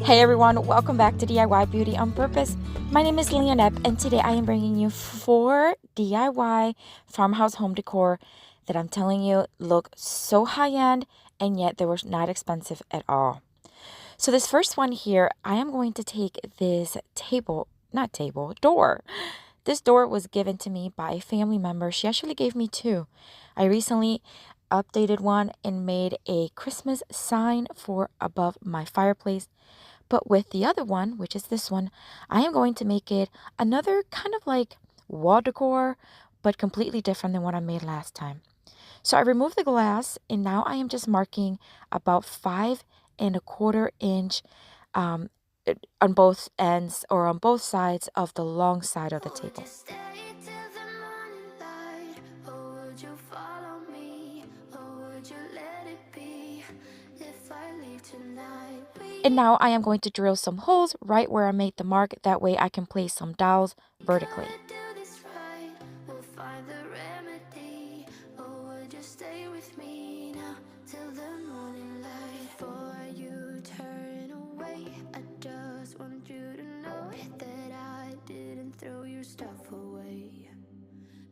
Hey everyone, welcome back to DIY Beauty on Purpose. My name is Leonette, and today I am bringing you 4 DIY farmhouse home decor that I'm telling you look so high-end, and yet they were not expensive at all. So this first one here, I am going to take this door. This door was given to me by a family member. She actually gave me 2. I recently updated one and made a Christmas sign for above my fireplace. But with the other one, which is this one, I am going to make it another kind of like wall decor, but completely different than what I made last time. So I removed the glass, and now I am just marking about 5.25 inch um, on both ends or on both sides of the long side of the table. And now I am going to drill some holes right where I made the mark. That way I can place some dowels vertically. Stuff away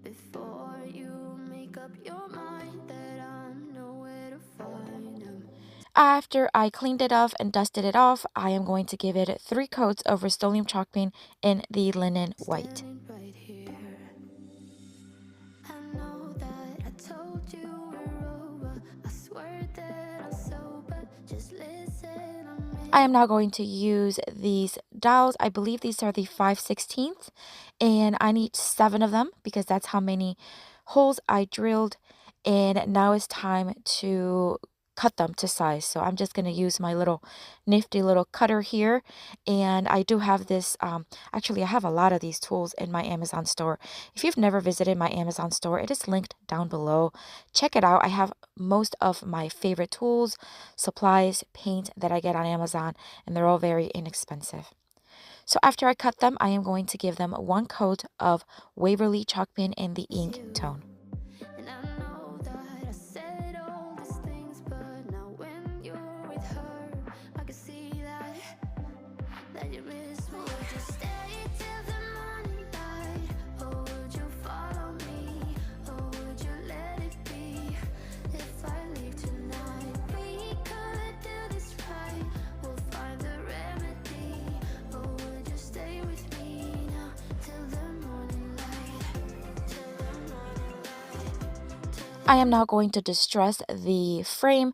before you make up your mind that I'm nowhere to find them. After I cleaned it off and dusted it off, I am going to give it 3 coats of Rust-Oleum chalk paint in the linen white. Right here. I know that I told you we're over. I swear that I'm sober. Just listen. I am now going to use these dowels. I believe these are the 5/16, and I need 7 of them because that's how many holes I drilled. And now it's time to cut them to size. So I'm just going to use my little nifty little cutter here. And I do have this, actually I have a lot of these tools in my Amazon store. If you've never visited my Amazon store, it is linked down below. Check it out. I have most of my favorite tools, supplies, paint that I get on Amazon, and they're all very inexpensive. So after I cut them, I am going to give them 1 coat of Waverly chalk paint in the ink tone. And I know that I said all these things, but now when you're with her, I can see that you miss me. Would you stay till the morning light, or would you follow me, or would you let it be? If I leave tonight, we could do this right. We'll find the remedy, or would you stay with me now till the morning light? Till the morning light. I am now going to distress the frame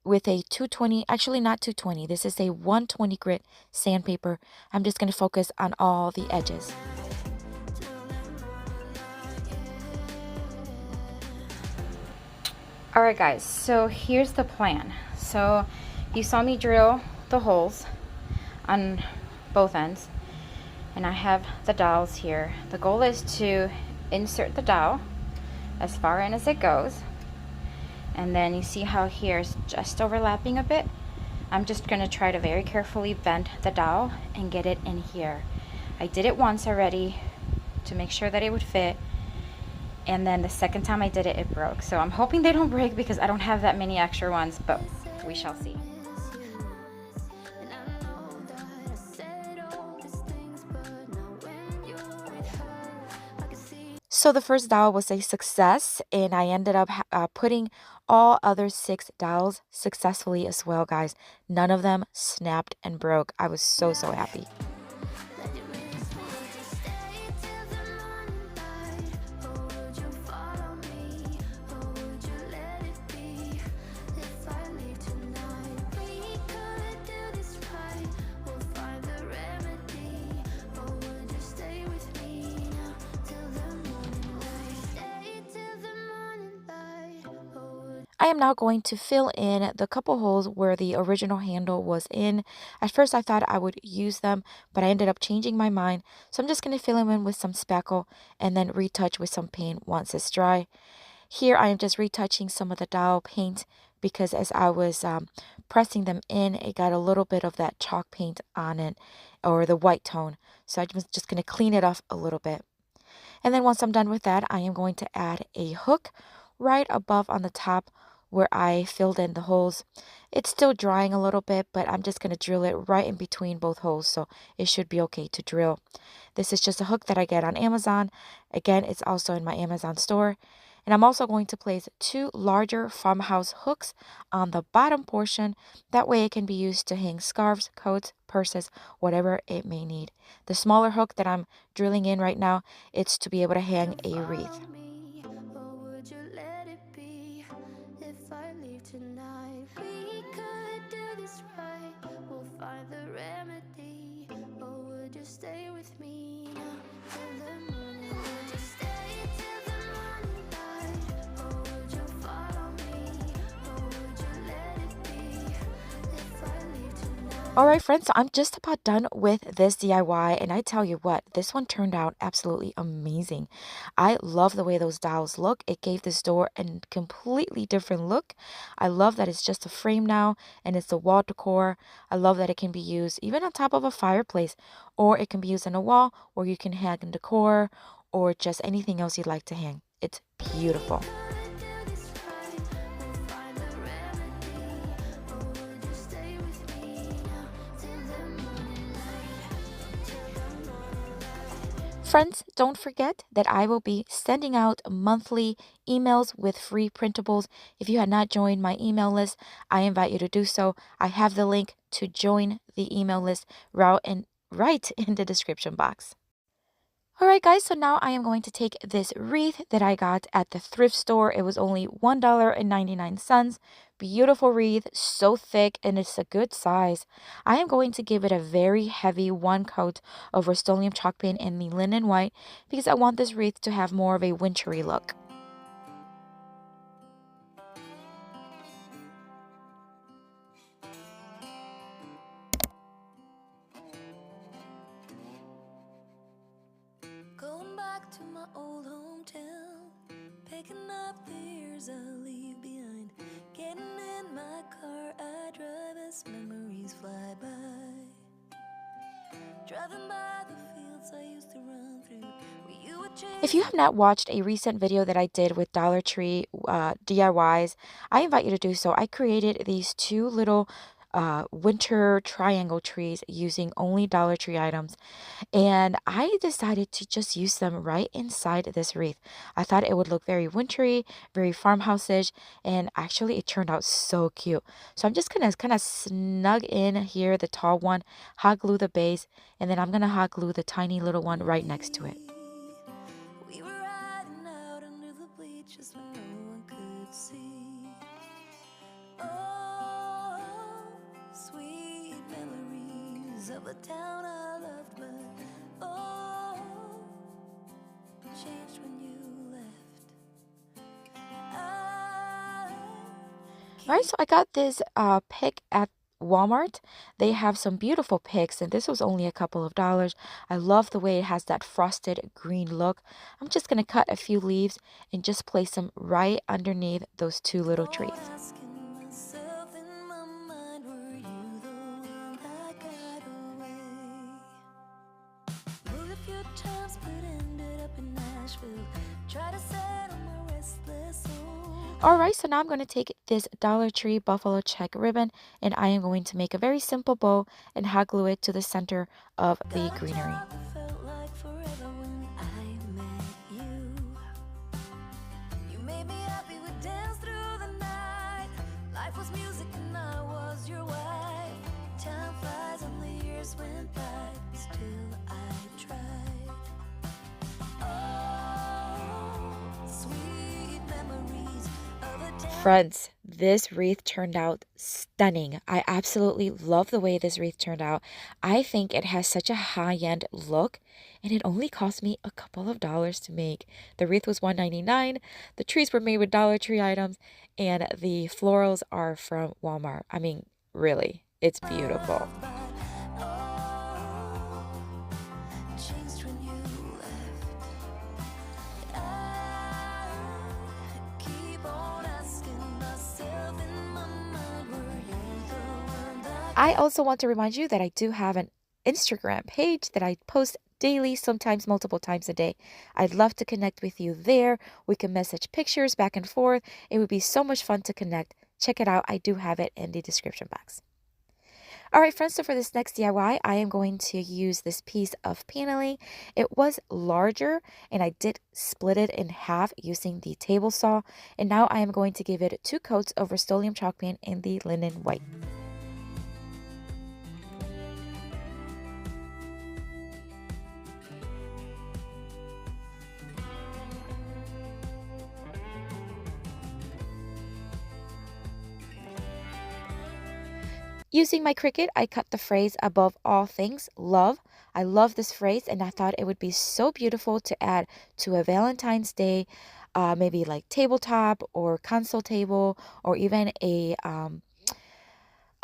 with a 220, actually not 220, this is a 120 grit sandpaper. I'm just going to focus on all the edges. Alright guys, so here's the plan. So you saw me drill the holes on both ends, and I have the dowels here. The goal is to insert the dowel as far in as it goes, and then you see how here is just overlapping a bit. I'm just going to try to very carefully bend the dowel and get it in here. I did it once already to make sure that it would fit, and then the second time I did it, it broke. So I'm hoping they don't break because I don't have that many extra ones, but we shall see. So the first dowel was a success, and I ended up putting all other 6 dowels successfully as well, guys. None of them snapped and broke. I was so happy. I am now going to fill in the couple holes where the original handle was in. At first I thought I would use them, but I ended up changing my mind. So I'm just going to fill them in with some spackle and then retouch with some paint once it's dry. Here I am just retouching some of the dowel paint because as I was pressing them in, it got a little bit of that chalk paint on it, or the white tone. So I'm just going to clean it off a little bit. And then once I'm done with that, I am going to add a hook right above on the top where I filled in the holes. It's still drying a little bit, but I'm just going to drill it right in between both holes, so it should be okay to drill. This is just a hook that I get on Amazon. Again, it's also in my Amazon store. And I'm also going to place 2 larger farmhouse hooks on the bottom portion. That way it can be used to hang scarves, coats, purses, whatever it may need. The smaller hook that I'm drilling in right now, it's to be able to hang a wreath. Me, or would you let it be if I leave tonight? We could do this right, we'll find the remedy. Or would you stay with me now till the morning? Would you stay till the morning light? Or would you follow me? Or would you let it be if I leave tonight? Alright friends, so I'm just about done with this DIY, and I tell you what, this one turned out absolutely amazing. I love the way those dowels look. It gave this door a completely different look. I love that it's just a frame now and it's a wall decor. I love that it can be used even on top of a fireplace, or it can be used on a wall, or you can hang decor or just anything else you'd like to hang. It's beautiful. Friends, don't forget that I will be sending out monthly emails with free printables. If you had not joined my email list, I invite you to do so. I have the link to join the email list right in the description box. Alright guys, so now I am going to take this wreath that I got at the thrift store. It was only $1.99. Beautiful wreath, so thick, and it's a good size. I am going to give it a very heavy 1 coat of Rust-Oleum chalk paint in the linen white because I want this wreath to have more of a wintry look. Going back to my old hometown, picking up the years I leave behind. Getting in my car, I drive as memories fly by. Driving by the fields I used to run through. If you have not watched a recent video that I did with Dollar Tree DIYs, I invite you to do so. I created these 2 little winter triangle trees using only Dollar Tree items, and I decided to just use them right inside this wreath. I thought it would look very wintry, very farmhouse-ish, and actually it turned out so cute. So I'm just gonna kind of snug in here the tall one, hot glue the base, and then I'm gonna hot glue the tiny little one right next to it. We were riding out under the bleachers when no one could see. Oh, sweet memories of a town I loved, but oh, changed when you left. Alright, so I got this pick at Walmart. They have some beautiful picks, and this was only a couple of dollars. I love the way it has that frosted green look. I'm just going to cut a few leaves and just place them right underneath those 2 little trees. Asking myself in my mind, were you the one that got away? Moved a few times, but ended up in Nashville. Try to settle my restless soul. Alright, so now I'm going to take this Dollar Tree buffalo check ribbon, and I am going to make a very simple bow and hot glue it to the center of the greenery. Felt like forever when I met you. You made me happy, we danced through the night. Life was music and I was your wife. Time flies and the years went by, still I tried. Oh, sweet memories of a day. Friends, this wreath turned out stunning. I absolutely love the way this wreath turned out. I think it has such a high-end look, and it only cost me a couple of dollars to make. The wreath was $1.99. The trees were made with Dollar Tree items, and the florals are from Walmart. I mean, really, it's beautiful. Changed when you left. I keep on asking myself in my mind, were you the one that I also want to remind you that I do have an Instagram page that I post daily, sometimes multiple times a day. I'd love to connect with you there. We can message pictures back and forth. It would be so much fun to connect. Check it out. I do have it in the description box. All right, friends, so for this next DIY, I am going to use this piece of paneling. It was larger, and I did split it in half using the table saw. And now I am going to give it 2 coats of Rust-Oleum chalk paint in the linen white. Using my Cricut, I cut the phrase "above all things, love." I love this phrase, and I thought it would be so beautiful to add to a Valentine's Day, maybe like tabletop or console table, or even a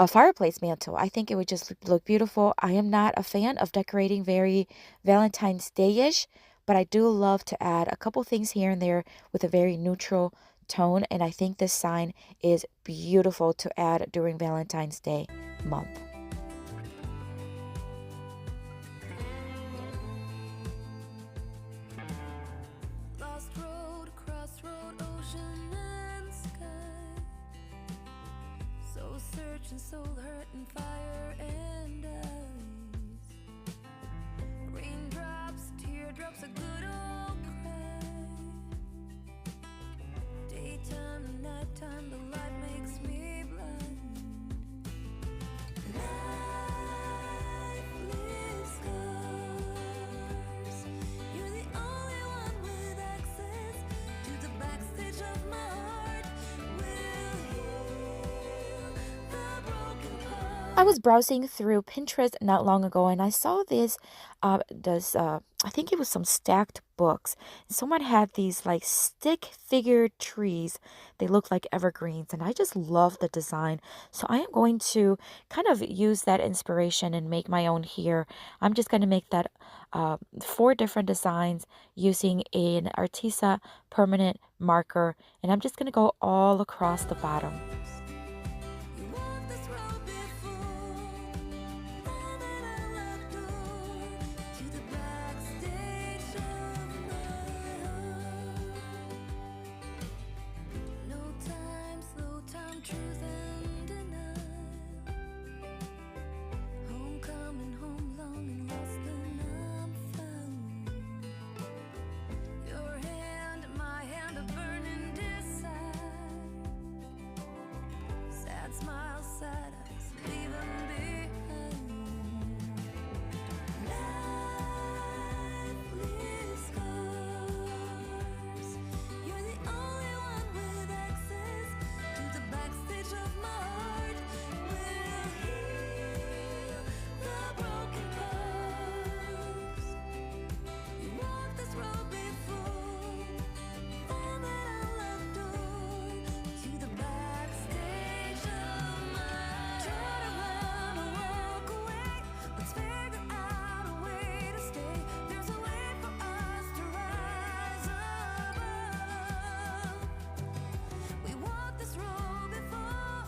fireplace mantle. I think it would just look beautiful. I am not a fan of decorating very Valentine's Day-ish, but I do love to add a couple things here and there with a very neutral tone, and I think this sign is beautiful to add during Valentine's Day month. Lost road, crossroad, ocean and sky. Soul searching, soul hurting, fire and ice. Raindrops, teardrops, a good old cry. Daytime and nighttime, the light makes me blind. Life leaves scars. You're the only one with access to the backstage of my heart. Will heal the broken part. I was browsing through Pinterest not long ago, and I saw this, I think it was some stacked books. Someone had these like stick figure trees. They look like evergreens, and I just love the design. So I am going to kind of use that inspiration and make my own here. I'm just going to make that 4 different designs using an Artisa permanent marker, and I'm just going to go all across the bottom. You walked this road before, found that unlocked door to the backstage of my heart. No time, slow time, truth and denial. Homecoming, home longing, lost and I'm found. Your hand, my hand, a burning desire. Sad smile, sad eyes, leave 'em behind. Life leaves scars. You're the only one with access to the backstage of my heart. Will heal the broken parts. You walked this road before, found that unlocked door to the backstage of my heart. Try to run or walk away, let's figure out a way to stay. There's a way for us to rise above. We walked this road before,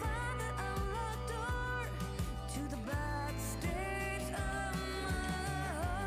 found that unlocked door to the backstage of my heart.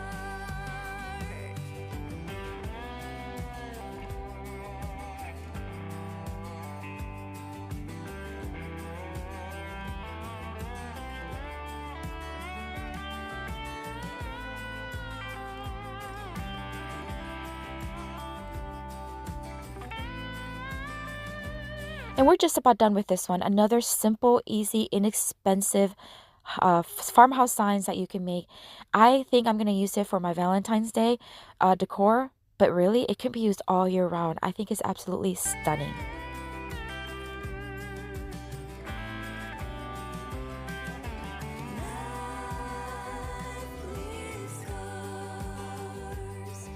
And we're just about done with this one. Another simple, easy, inexpensive farmhouse signs that you can make. I think I'm going to use it for my Valentine's Day decor, but really it can be used all year round. I think it's absolutely stunning. Life leaves scars.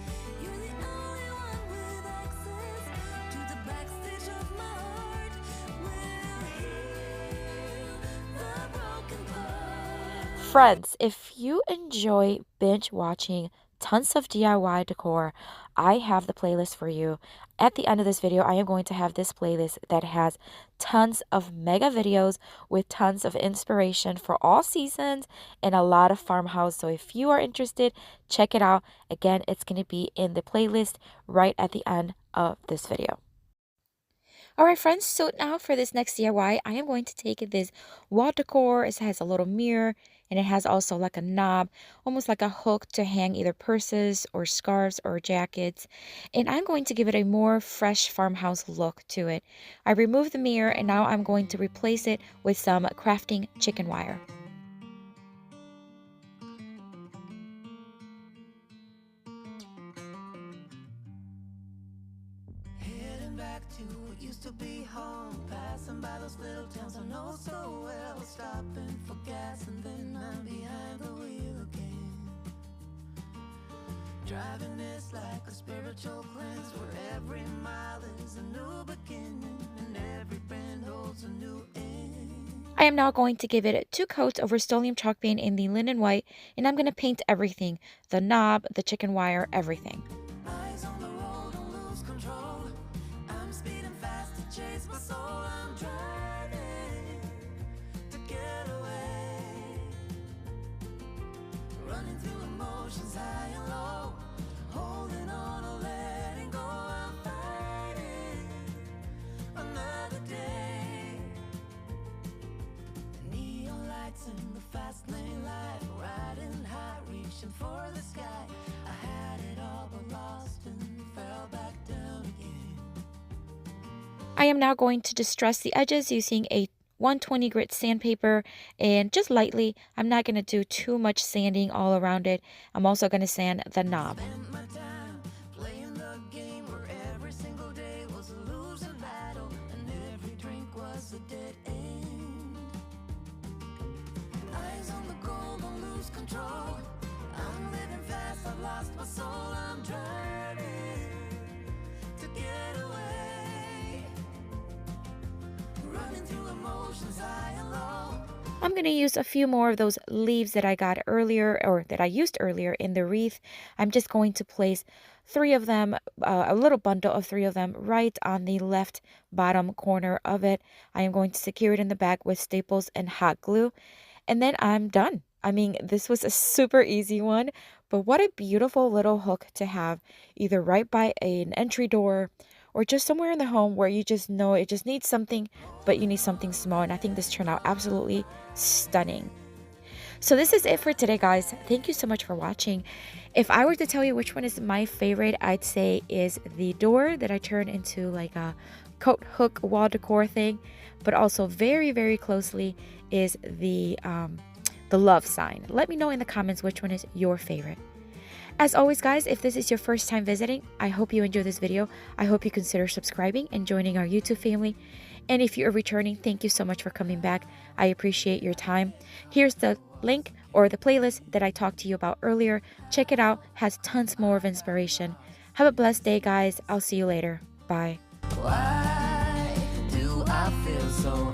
You're the only one with access to the backstage of my heart. Will heal the broken parts. Friends, if you enjoy binge watching tons of DIY decor. I have the playlist for you. At the end of this video, I am going to have this playlist that has tons of mega videos with tons of inspiration for all seasons and a lot of farmhouse. So if you are interested, check it out. Again, it's going to be in the playlist right at the end of this video. All right, friends, so now for this next DIY, I am going to take this wall decor. It has a little mirror, and it has also like a knob, almost like a hook to hang either purses or scarves or jackets. And I'm going to give it a more fresh farmhouse look to it. I removed the mirror, and now I'm going to replace it with some crafting chicken wire. To what used to be home, passing by those little towns I know so well, stopping for gas and then I'm behind the wheel again. Driving is like a spiritual cleanse where every mile is a new beginning and every bend holds a new end. I am now going to give it 2 coats of Rust-Oleum chalk paint in the linen white, and I'm going to paint everything, the knob, the chicken wire, everything. Eyes on the road, don't lose control. Speeding fast to chase my soul, I'm driving to get away, running through emotions high and low, holding on or letting go, I'm fighting another day. The neon lights in the fast lane life, riding high, reaching for the sky. I had it all but lost and fell back down again. I am now going to distress the edges using a 120 grit sandpaper, and just lightly. I'm not going to do too much sanding all around it. I'm also going to sand the knob. I'm living fast, I've lost my soul, I'm driving to get away, running through emotions high and low. I'm going to use a few more of those leaves that I got earlier, or that I used earlier in the wreath. I'm just going to place 3 of them, a little bundle of 3 of them right on the left bottom corner of it. I am going to secure it in the back with staples and hot glue, and then I'm done. I mean, this was a super easy one, but what a beautiful little hook to have, either right by an entry door or just somewhere in the home where you just know it just needs something, but you need something small. And I think this turned out absolutely stunning. So this is it for today, guys. Thank you so much for watching. If I were to tell you which one is my favorite, I'd say is the door that I turned into like a coat hook wall decor thing, but also very, very closely is the love sign. Let me know in the comments which one is your favorite. As always, guys, if this is your first time visiting, I hope you enjoyed this video. I hope you consider subscribing and joining our YouTube family. And if you are returning, thank you so much for coming back. I appreciate your time. Here's the link or the playlist that I talked to you about earlier. Check it out. Has tons more of inspiration. Have a blessed day, guys. I'll see you later. Bye. Why do I feel so